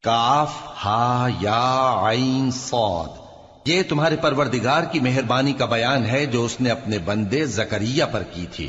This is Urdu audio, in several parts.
کاف ہا یا عین صاد، یہ تمہارے پروردگار کی مہربانی کا بیان ہے جو اس نے اپنے بندے زکریا پر کی تھی،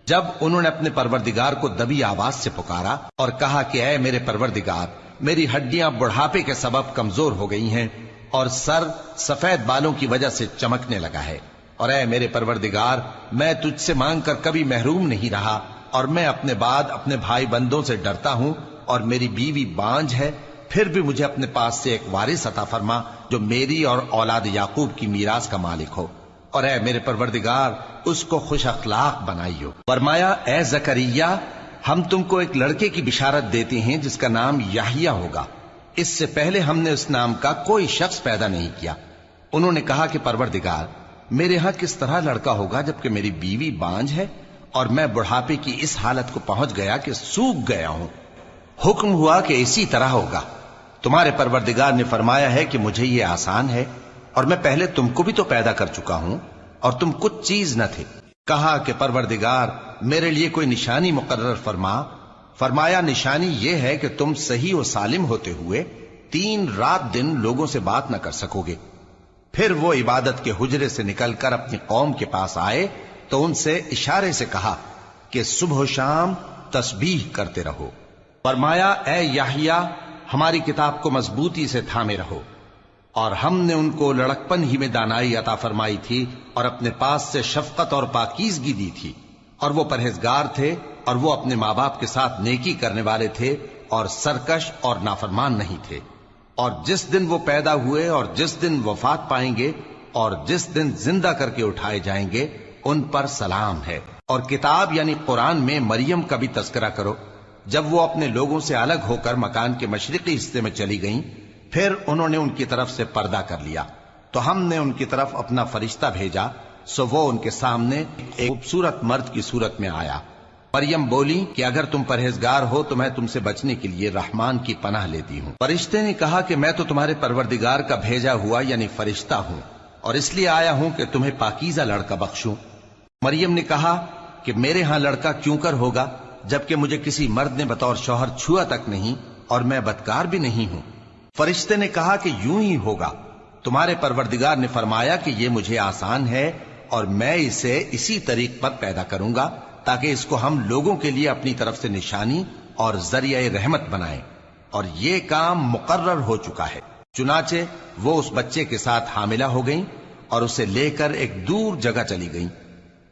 جب انہوں نے اپنے پروردگار کو دبی آواز سے پکارا اور کہا کہ اے میرے پروردگار، میری ہڈیاں بڑھاپے کے سبب کمزور ہو گئی ہیں اور سر سفید بالوں کی وجہ سے چمکنے لگا ہے، اور اے میرے پروردگار، میں تجھ سے مانگ کر کبھی محروم نہیں رہا، اور میں اپنے بعد اپنے بھائی بندوں سے ڈرتا ہوں، اور میری بیوی بانجھ ہے، پھر بھی مجھے اپنے پاس سے ایک وارث عطا فرما جو میری اور اولاد یعقوب کی میراث کا مالک ہو، اور اے میرے پروردگار، اس کو خوش اخلاق بنائیو۔ فرمایا اے زکریا، ہم تم کو ایک لڑکے کی بشارت دیتے ہیں جس کا نام یحییٰ ہوگا، اس سے پہلے ہم نے اس نام کا کوئی شخص پیدا نہیں کیا۔ انہوں نے کہا کہ پروردگار، میرے ہاں کس طرح لڑکا ہوگا جبکہ میری بیوی بانجھ ہے اور میں بڑھاپے کی اس حالت کو پہنچ گیا کہ سوکھ گیا ہوں؟ حکم ہوا کہ اسی طرح ہوگا۔ تمہارے پروردگار نے فرمایا ہے کہ مجھے یہ آسان ہے، اور میں پہلے تم کو بھی تو پیدا کر چکا ہوں اور تم کچھ چیز نہ تھے۔ کہا کہ پروردگار، میرے لیے کوئی نشانی مقرر فرما۔ فرمایا نشانی یہ ہے کہ تم صحیح و سالم ہوتے ہوئے 3 رات دن لوگوں سے بات نہ کر سکو گے۔ پھر وہ عبادت کے حجرے سے نکل کر اپنی قوم کے پاس آئے تو ان سے اشارے سے کہا کہ صبح و شام تسبیح کرتے رہو۔ فرمایا اے یحییٰ، ہماری کتاب کو مضبوطی سے تھامے رہو، اور ہم نے ان کو لڑکپن ہی میں دانائی عطا فرمائی تھی اور اپنے پاس سے شفقت اور پاکیزگی دی تھی، اور وہ پرہیزگار تھے اور وہ اپنے ماں باپ کے ساتھ نیکی کرنے والے تھے اور سرکش اور نافرمان نہیں تھے۔ اور جس دن وہ پیدا ہوئے اور جس دن وفات پائیں گے اور جس دن زندہ کر کے اٹھائے جائیں گے ان پر سلام ہے۔ اور کتاب یعنی قرآن میں مریم کا بھی تذکرہ کرو، جب وہ اپنے لوگوں سے الگ ہو کر مکان کے مشرقی حصے میں چلی گئیں، پھر انہوں نے ان کی طرف سے پردہ کر لیا تو ہم نے ان کی طرف اپنا فرشتہ بھیجا، سو وہ ان کے سامنے ایک خوبصورت مرد کی صورت میں آیا۔ مریم بولی کہ اگر تم پرہیزگار ہو تو میں تم سے بچنے کے لیے رحمان کی پناہ لیتی ہوں۔ فرشتے نے کہا کہ میں تو تمہارے پروردگار کا بھیجا ہوا یعنی فرشتہ ہوں، اور اس لیے آیا ہوں کہ تمہیں پاکیزہ لڑکا بخشوں۔ مریم نے کہا کہ میرے ہاں لڑکا کیوں کر ہوگا جبکہ مجھے کسی مرد نے بطور شوہر چھوا تک نہیں اور میں بدکار بھی نہیں ہوں۔ فرشتے نے کہا کہ یوں ہی ہوگا۔ تمہارے پروردگار نے فرمایا کہ یہ مجھے آسان ہے اور میں اسے اسی طریق پر پیدا کروں گا تاکہ اس کو ہم لوگوں کے لیے اپنی طرف سے نشانی اور ذریعہ رحمت بنائیں، اور یہ کام مقرر ہو چکا ہے۔ چنانچہ وہ اس بچے کے ساتھ حاملہ ہو گئیں اور اسے لے کر ایک دور جگہ چلی گئیں۔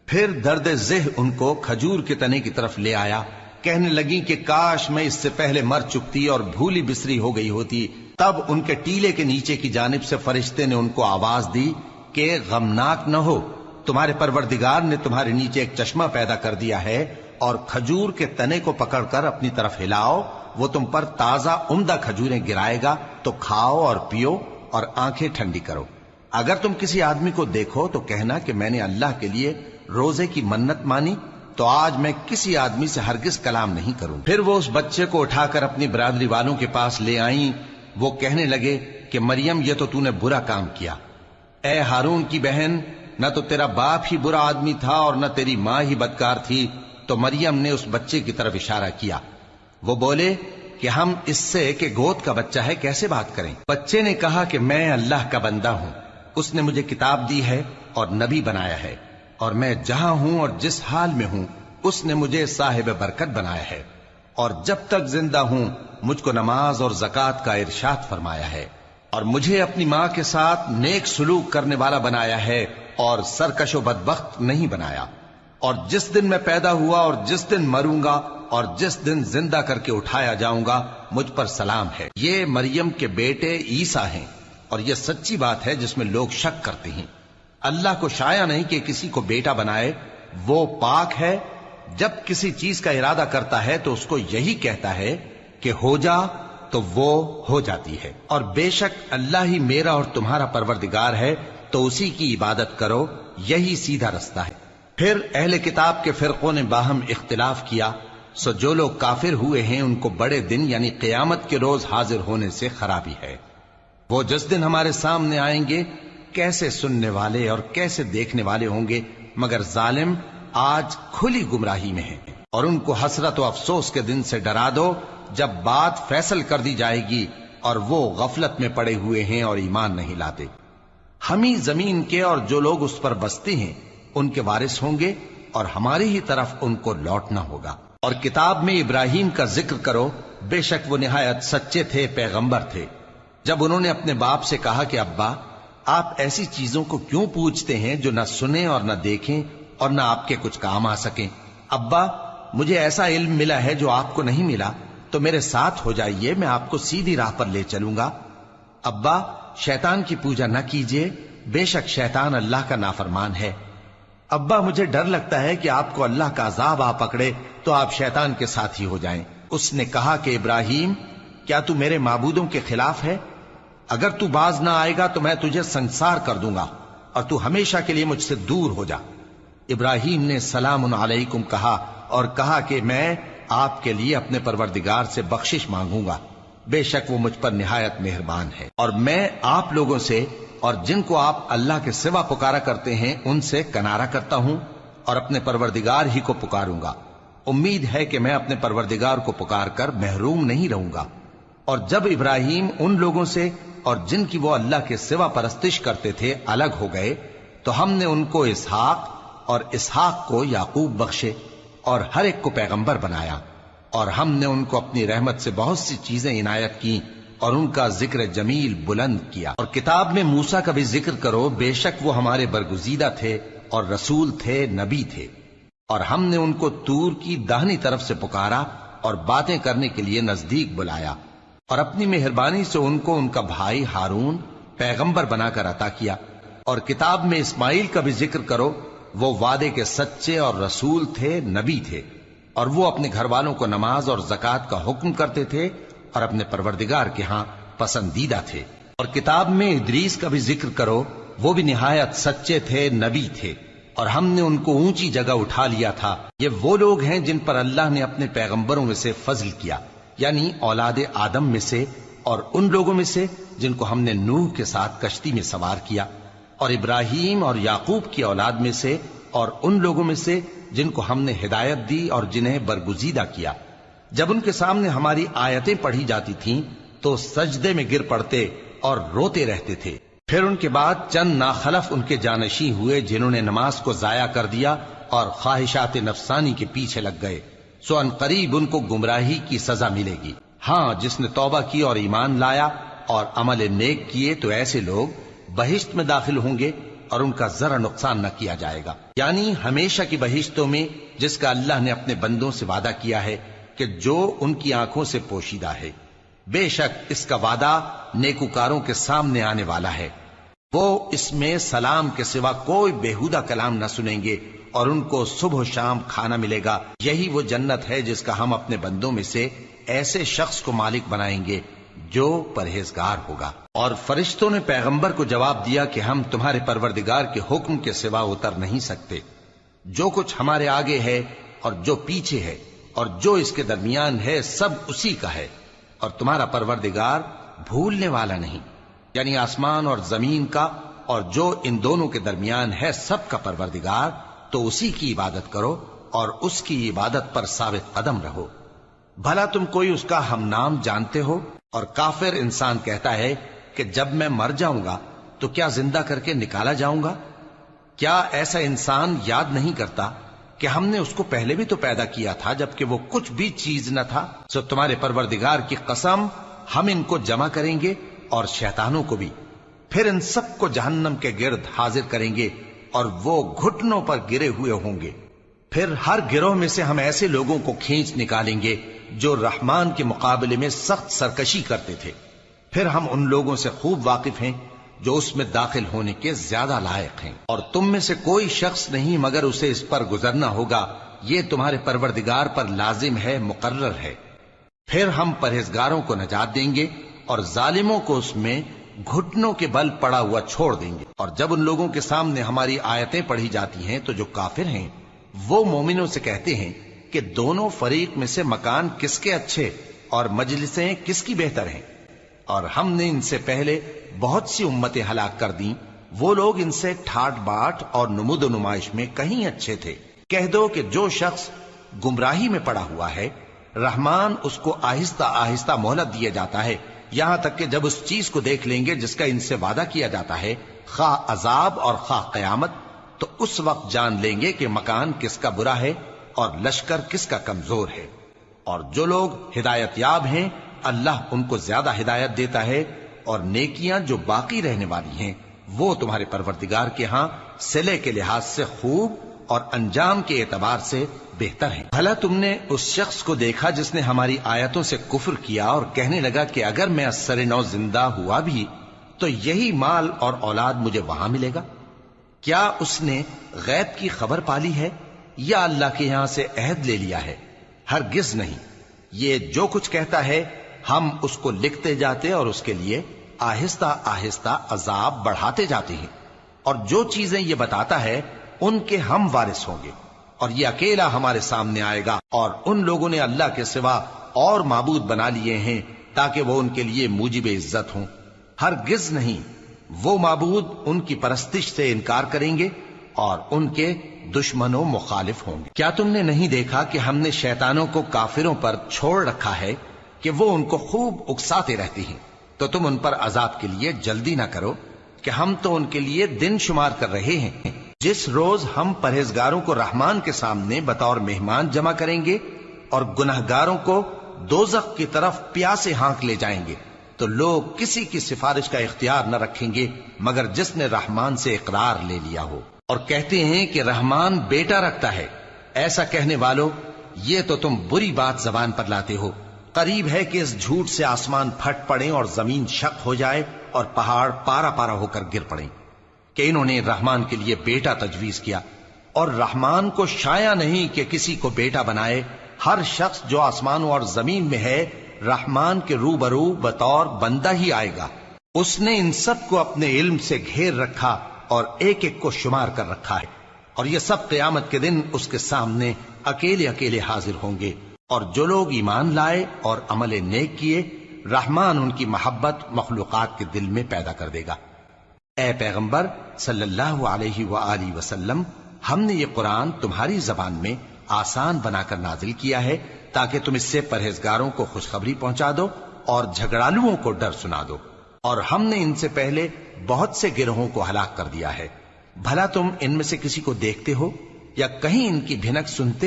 پھر درد ذہ ان کو کھجور کے تنے کی طرف لے آیا، کہنے لگیں کہ کاش میں اس سے پہلے مر چکتی اور بھولی بسری ہو گئی ہوتی۔ تب ان کے ٹیلے کے نیچے کی جانب سے فرشتے نے ان کو آواز دی کہ غمناک نہ ہو، تمہارے پروردگار نے تمہارے نیچے ایک چشمہ پیدا کر دیا ہے، اور کھجور کے تنے کو پکڑ کر اپنی طرف ہلاؤ، وہ تم پر تازہ عمدہ کھجوریں گرائے گا، تو کھاؤ اور پیو اور آنکھیں ٹھنڈی کرو۔ اگر تم کسی آدمی کو دیکھو تو کہنا کہ میں نے اللہ کے لیے روزے کی منت مانی، تو آج میں کسی آدمی سے ہرگز کلام نہیں کروں۔ پھر وہ اس بچے کو اٹھا کر اپنی برادری والوں کے پاس لے آئیں۔ وہ کہنے لگے کہ مریم، یہ تو نے برا کام کیا۔ اے ہارون کی بہن، نہ تو تیرا باپ ہی برا آدمی تھا اور نہ تیری ماں ہی بدکار تھی۔ تو مریم نے اس بچے کی طرف اشارہ کیا۔ وہ بولے کہ ہم اس سے کہ گود کا بچہ ہے کیسے بات کریں؟ بچے نے کہا کہ میں اللہ کا بندہ ہوں، اس نے مجھے کتاب دی ہے اور نبی بنایا ہے، اور میں جہاں ہوں اور جس حال میں ہوں اس نے مجھے صاحب برکت بنایا ہے، اور جب تک زندہ ہوں مجھ کو نماز اور زکوٰۃ کا ارشاد فرمایا ہے، اور مجھے اپنی ماں کے ساتھ نیک سلوک کرنے والا بنایا ہے اور سرکش و بدبخت نہیں بنایا، اور جس دن میں پیدا ہوا اور جس دن مروں گا اور جس دن زندہ کر کے اٹھایا جاؤں گا مجھ پر سلام ہے۔ یہ مریم کے بیٹے عیسیٰ ہیں، اور یہ سچی بات ہے جس میں لوگ شک کرتے ہیں۔ اللہ کو شایع نہیں کہ کسی کو بیٹا بنائے، وہ پاک ہے۔ جب کسی چیز کا ارادہ کرتا ہے تو اس کو یہی کہتا ہے کہ ہو جا، تو وہ ہو جاتی ہے۔ اور بے شک اللہ ہی میرا اور تمہارا پروردگار ہے، تو اسی کی عبادت کرو، یہی سیدھا رستہ ہے۔ پھر اہل کتاب کے فرقوں نے باہم اختلاف کیا، سو جو لوگ کافر ہوئے ہیں ان کو بڑے دن یعنی قیامت کے روز حاضر ہونے سے خرابی ہے۔ وہ جس دن ہمارے سامنے آئیں گے کیسے سننے والے اور کیسے دیکھنے والے ہوں گے، مگر ظالم آج کھلی گمراہی میں ہیں۔ اور ان کو حسرت و افسوس کے دن سے ڈرا دو جب بات فیصل کر دی جائے گی اور وہ غفلت میں پڑے ہوئے ہیں اور ایمان نہیں لاتے۔ ہم ہی زمین کے اور جو لوگ اس پر بستے ہیں ان کے وارث ہوں گے اور ہماری ہی طرف ان کو لوٹنا ہوگا۔ اور کتاب میں ابراہیم کا ذکر کرو، بے شک وہ نہایت سچے تھے، پیغمبر تھے۔ جب انہوں نے اپنے باپ سے کہا کہ ابا، آپ ایسی چیزوں کو کیوں پوچھتے ہیں جو نہ سنیں اور نہ دیکھیں اور نہ آپ کے کچھ کام آ سکیں؟ ابا، مجھے ایسا علم ملا ہے جو آپ کو نہیں ملا، تو میرے ساتھ ہو جائیے، میں آپ کو سیدھی راہ پر لے چلوں گا۔ ابا، شیطان کی پوجا نہ کیجیے، بے شک شیطان اللہ کا نافرمان ہے۔ ابا، مجھے ڈر لگتا ہے کہ آپ کو اللہ کا عذاب آ پکڑے تو آپ شیطان کے ساتھی ہو جائیں۔ اس نے کہا کہ ابراہیم، کیا تو میرے معبودوں کے خلاف ہے؟ اگر تو باز نہ آئے گا تو میں تجھے سنسار کر دوں گا اور تو ہمیشہ کے لیے مجھ سے دور ہو جا۔ ابراہیم نے سلام علیکم کہا اور کہا کہ میں آپ کے لیے اپنے پروردگار سے بخشش مانگوں گا، بے شک وہ مجھ پر نہایت مہربان ہے، اور میں آپ لوگوں سے اور جن کو آپ اللہ کے سوا پکارا کرتے ہیں ان سے کنارہ کرتا ہوں اور اپنے پروردگار ہی کو پکاروں گا۔ امید ہے کہ میں اپنے پروردگار کو پکار کر محروم نہیں رہوں گا۔ اور جب ابراہیم ان لوگوں سے اور جن کی وہ اللہ کے سوا پرستش کرتے تھے الگ ہو گئے تو ہم نے ان کو اسحاق اور اسحاق کو یعقوب بخشے اور ہر ایک کو پیغمبر بنایا، اور ہم نے ان کو اپنی رحمت سے بہت سی چیزیں عنایت کی اور ان کا ذکر جمیل بلند کیا۔ اور کتاب میں موسیٰ کا بھی ذکر کرو، بے شک وہ ہمارے برگزیدہ تھے اور رسول تھے، نبی تھے، اور ہم نے ان کو طور کی داہنی طرف سے پکارا اور باتیں کرنے کے لیے نزدیک بلایا، اور اپنی مہربانی سے ان کو ان کا بھائی ہارون پیغمبر بنا کر عطا کیا۔ اور کتاب میں اسماعیل کا بھی ذکر کرو، وہ وعدے کے سچے اور رسول تھے، نبی تھے، اور وہ اپنے گھر والوں کو نماز اور زکوٰۃ کا حکم کرتے تھے اور اپنے پروردگار کے ہاں پسندیدہ تھے۔ اور کتاب میں ادریس کا بھی ذکر کرو، وہ بھی نہایت سچے تھے، نبی تھے، اور ہم نے ان کو اونچی جگہ اٹھا لیا تھا۔ یہ وہ لوگ ہیں جن پر اللہ نے اپنے پیغمبروں میں سے فضل کیا، یعنی اولاد آدم میں سے اور ان لوگوں میں سے جن کو ہم نے نوح کے ساتھ کشتی میں سوار کیا، اور ابراہیم اور یعقوب کی اولاد میں سے اور ان لوگوں میں سے جن کو ہم نے ہدایت دی اور جنہیں برگزیدہ کیا۔ جب ان کے سامنے ہماری آیتیں پڑھی جاتی تھیں تو سجدے میں گر پڑتے اور روتے رہتے تھے۔ پھر ان کے بعد چند ناخلف ان کے جانشین ہوئے جنہوں نے نماز کو ضائع کر دیا اور خواہشات نفسانی کے پیچھے لگ گئے، سو ان قریب ان کو گمراہی کی سزا ملے گی۔ ہاں، جس نے توبہ کی اور ایمان لایا اور عمل نیک کیے تو ایسے لوگ بہشت میں داخل ہوں گے اور ان کا ذرا نقصان نہ کیا جائے گا، یعنی ہمیشہ کی بہشتوں میں جس کا اللہ نے اپنے بندوں سے وعدہ کیا ہے کہ جو ان کی آنکھوں سے پوشیدہ ہے۔ بے شک اس کا وعدہ نیکوکاروں کے سامنے آنے والا ہے، وہ اس میں سلام کے سوا کوئی بیہودہ کلام نہ سنیں گے اور ان کو صبح و شام کھانا ملے گا۔ یہی وہ جنت ہے جس کا ہم اپنے بندوں میں سے ایسے شخص کو مالک بنائیں گے جو پرہیزگار ہوگا۔ اور فرشتوں نے پیغمبر کو جواب دیا کہ ہم تمہارے پروردگار کے حکم کے سوا اتر نہیں سکتے۔ جو کچھ ہمارے آگے ہے اور جو پیچھے ہے اور جو اس کے درمیان ہے سب اسی کا ہے، اور تمہارا پروردگار بھولنے والا نہیں، یعنی آسمان اور زمین کا اور جو ان دونوں کے درمیان ہے سب کا پروردگار، تو اسی کی عبادت کرو اور اس کی عبادت پر ثابت قدم رہو۔ بھلا تم کوئی اس کا ہم نام جانتے ہو؟ اور کافر انسان کہتا ہے کہ جب میں مر جاؤں گا تو کیا زندہ کر کے نکالا جاؤں گا؟ کیا ایسا انسان یاد نہیں کرتا کہ ہم نے اس کو پہلے بھی تو پیدا کیا تھا جبکہ وہ کچھ بھی چیز نہ تھا؟ سو تمہارے پروردگار کی قسم، ہم ان کو جمع کریں گے اور شیطانوں کو بھی، پھر ان سب کو جہنم کے گرد حاضر کریں گے اور وہ گھٹنوں پر گرے ہوئے ہوں گے۔ پھر ہر گروہ میں سے ہم ایسے لوگوں کو کھینچ نکالیں گے جو رحمان کے مقابلے میں سخت سرکشی کرتے تھے۔ پھر ہم ان لوگوں سے خوب واقف ہیں جو اس میں داخل ہونے کے زیادہ لائق ہیں، اور تم میں سے کوئی شخص نہیں مگر اسے اس پر گزرنا ہوگا، یہ تمہارے پروردگار پر لازم ہے، مقرر ہے۔ پھر ہم پرہیزگاروں کو نجات دیں گے اور ظالموں کو اس میں گھٹنوں کے بل پڑا ہوا چھوڑ دیں گے۔ اور جب ان لوگوں کے سامنے ہماری آیتیں پڑھی جاتی ہیں تو جو کافر ہیں وہ مومنوں سے کہتے ہیں کہ دونوں فریق میں سے مکان کس کے اچھے اور مجلسیں کس کی بہتر ہیں، اور ہم نے ان سے پہلے بہت سی امتیں ہلاک کر دیں، وہ لوگ ان سے ٹھاٹ باٹ اور نمود و نمائش میں کہیں اچھے تھے۔ کہہ دو کہ جو شخص گمراہی میں پڑا ہوا ہے، رحمان اس کو آہستہ آہستہ مہلت دیے جاتا ہے یہاں تک کہ جب اس چیز کو دیکھ لیں گے جس کا ان سے وعدہ کیا جاتا ہے، خواہ عذاب اور خواہ قیامت، تو اس وقت جان لیں گے کہ مکان کس کا برا ہے اور لشکر کس کا کمزور ہے۔ اور جو لوگ ہدایت یاب ہیں اللہ ان کو زیادہ ہدایت دیتا ہے، اور نیکیاں جو باقی رہنے والی ہیں وہ تمہارے پروردگار کے ہاں صلے کے لحاظ سے خوب اور انجام کے اعتبار سے بہتر ہیں۔ بھلا تم نے اس شخص کو دیکھا جس نے ہماری آیتوں سے کفر کیا اور کہنے لگا کہ اگر میں ازسر نو زندہ ہوا بھی تو یہی مال اور اولاد مجھے وہاں ملے گا؟ کیا اس نے غیب کی خبر پالی ہے یا اللہ کے یہاں سے عہد لے لیا ہے؟ ہرگز نہیں، یہ جو کچھ کہتا ہے ہم اس کو لکھتے جاتے اور اس کے لیے آہستہ آہستہ عذاب بڑھاتے جاتے ہیں، اور جو چیزیں یہ بتاتا ہے ان کے ہم وارث ہوں گے، اور یہ اکیلا ہمارے سامنے آئے گا۔ اور ان لوگوں نے اللہ کے سوا اور معبود بنا لیے ہیں تاکہ وہ ان کے لیے موجب عزت ہوں۔ ہرگز نہیں، وہ معبود ان کی پرستش سے انکار کریں گے اور ان کے دشمن و مخالف ہوں گے۔ کیا تم نے نہیں دیکھا کہ ہم نے شیطانوں کو کافروں پر چھوڑ رکھا ہے کہ وہ ان کو خوب اکساتے رہتے ہیں؟ تو تم ان پر عذاب کے لیے جلدی نہ کرو کہ ہم تو ان کے لیے دن شمار کر رہے ہیں۔ جس روز ہم پرہیزگاروں کو رحمان کے سامنے بطور مہمان جمع کریں گے اور گنہگاروں کو دوزخ کی طرف پیاسے ہانک لے جائیں گے، تو لوگ کسی کی سفارش کا اختیار نہ رکھیں گے مگر جس نے رحمان سے اقرار لے لیا ہو۔ اور کہتے ہیں کہ رحمان بیٹا رکھتا ہے۔ ایسا کہنے والوں، یہ تو تم بری بات زبان پر لاتے ہو۔ قریب ہے کہ اس جھوٹ سے آسمان پھٹ پڑیں اور زمین شق ہو جائے اور پہاڑ پارا پارا ہو کر گر پڑیں کہ انہوں نے رحمان کے لیے بیٹا تجویز کیا، اور رحمان کو شایع نہیں کہ کسی کو بیٹا بنائے۔ ہر شخص جو آسمانوں اور زمین میں ہے رحمان کے روبرو بطور بندہ ہی آئے گا۔ اس نے ان سب کو اپنے علم سے گھیر رکھا اور ایک ایک کو شمار کر رکھا ہے، اور یہ سب قیامت کے دن اس کے سامنے اکیلے اکیلے حاضر ہوں گے۔ اور جو لوگ ایمان لائے اور عمل نیک کیے، رحمان ان کی محبت مخلوقات کے دل میں پیدا کر دے گا۔ اے پیغمبر صلی اللہ علیہ وآلہ وسلم، ہم نے یہ قرآن تمہاری زبان میں آسان بنا کر نازل کیا ہے تاکہ تم اس سے پرہیزگاروں کو خوشخبری پہنچا دو اور جھگڑالوؤں کو ڈر سنا دو۔ اور ہم نے ان سے پہلے بہت سے گروہوں کو ہلاک کر دیا ہے۔ بھلا تم ان میں سے کسی کو دیکھتے ہو یا کہیں ان کی بھنک سنتے